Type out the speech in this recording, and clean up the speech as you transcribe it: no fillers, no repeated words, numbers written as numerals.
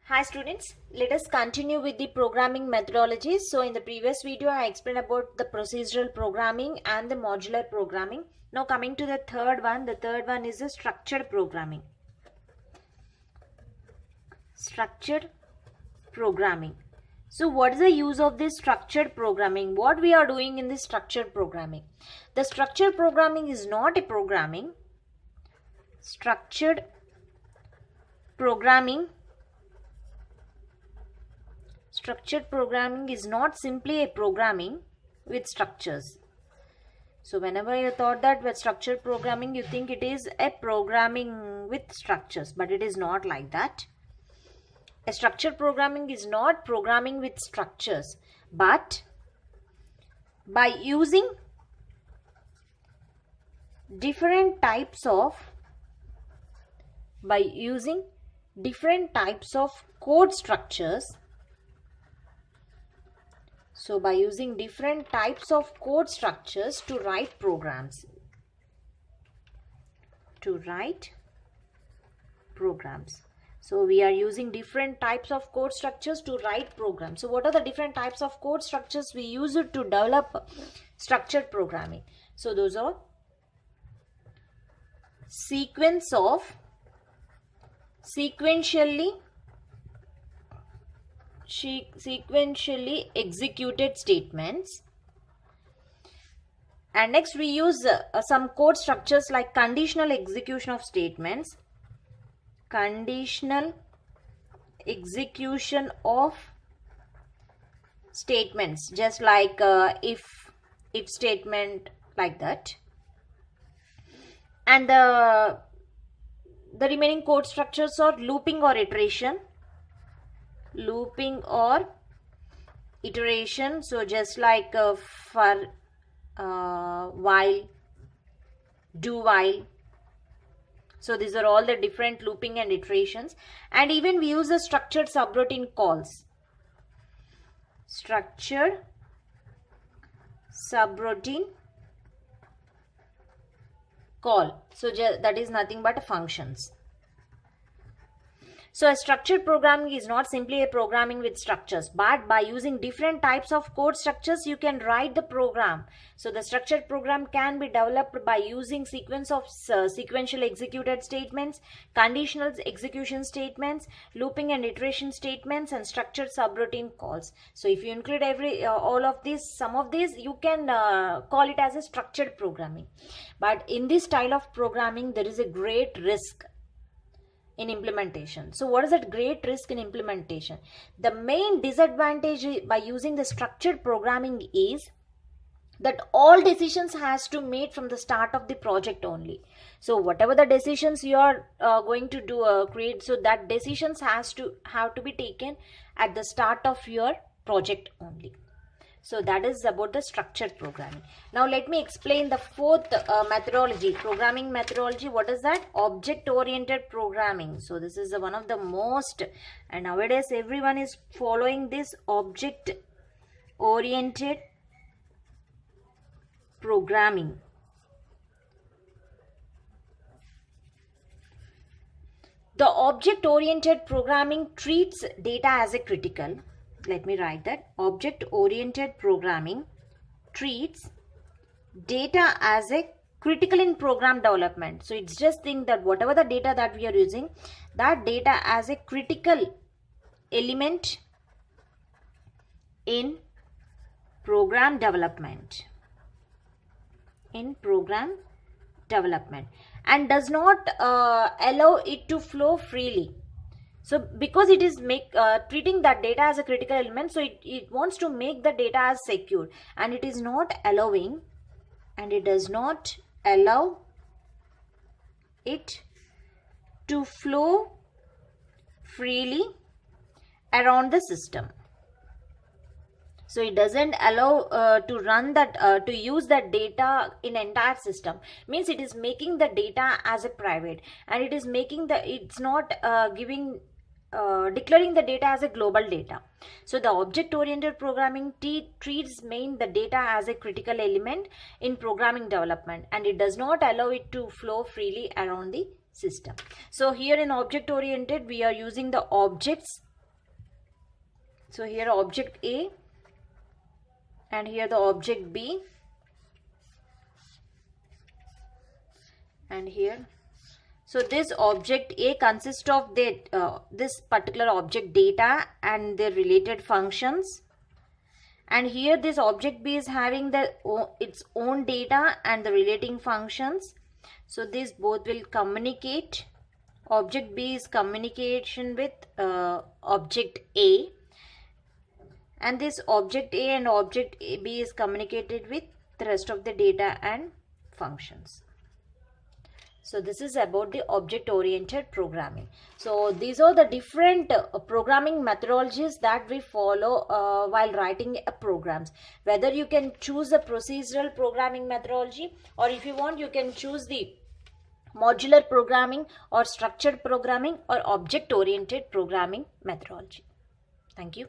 Hi students, let us continue with the programming methodologies. So in the previous video I explained about the procedural programming and the modular programming. Now coming to the third one is the structured programming. Structured programming. So what is the use of this structured programming? What we are doing in this structured programming? The structured programming is not a programming. Structured programming is not simply a programming with structures. So whenever you thought that with structured programming, you think it is a programming with structures, but it is not like that. A structured programming is not programming with structures, but by using different types of code structures. So by using different types of code structures to write programs. So we are using different types of code structures to write programs. So what are the different types of code structures we use it to develop structured programming? So those are sequentially executed statements, and next we use some code structures like conditional execution of statements, just like if statement, like that. And the remaining code structures are looping or iteration. So just like for while, do while. So these are all the different looping and iterations. And even we use the structured subroutine calls. Structured subroutine call. So that is nothing but functions. So a structured programming is not simply a programming with structures, but by using different types of code structures, you can write the program. So the structured program can be developed by using sequence of sequential executed statements, conditional execution statements, looping and iteration statements, and structured subroutine calls. So if you include some of these, you can call it as a structured programming. But in this style of programming, there is a great risk in implementation. So what is that great risk in implementation? The main disadvantage by using the structured programming is that all decisions has to be made from the start of the project only. So whatever the decisions you are going to do create, so that decisions have to be taken at the start of your project only. So that is about the structured programming. Now let me explain the fourth methodology, programming methodology. What is that? Object-oriented programming. So this is one of the most, and nowadays everyone is following this object-oriented programming. The object-oriented programming treats data as a critical. Let me write that. Object-oriented programming treats data as a critical in program development. So it's just think that whatever the data that we are using, that data as a critical element in program development. And does not allow it to flow freely. So because it is treating that data as a critical element, so it wants to make the data as secure, and it is not allowing, and it does not allow it to flow freely around the system. So it doesn't allow to run that, to use that data in entire system. Means it is making the data as a private, and it is making it's not declaring the data as a global data. So the object-oriented programming treats the data as a critical element in programming development, and it does not allow it to flow freely around the system. So here in object-oriented, we are using the objects So here object A and here the object B, and here. So this object A consists of this particular object data and their related functions, and here this object B is having its own data and the relating functions. So these both will communicate. Object B is communication with object A, and this object A and object B is communicated with the rest of the data and functions. So this is about the object-oriented programming. So these are the different programming methodologies that we follow while writing programs. Whether you can choose the procedural programming methodology, or if you want, you can choose the modular programming or structured programming or object-oriented programming methodology. Thank you.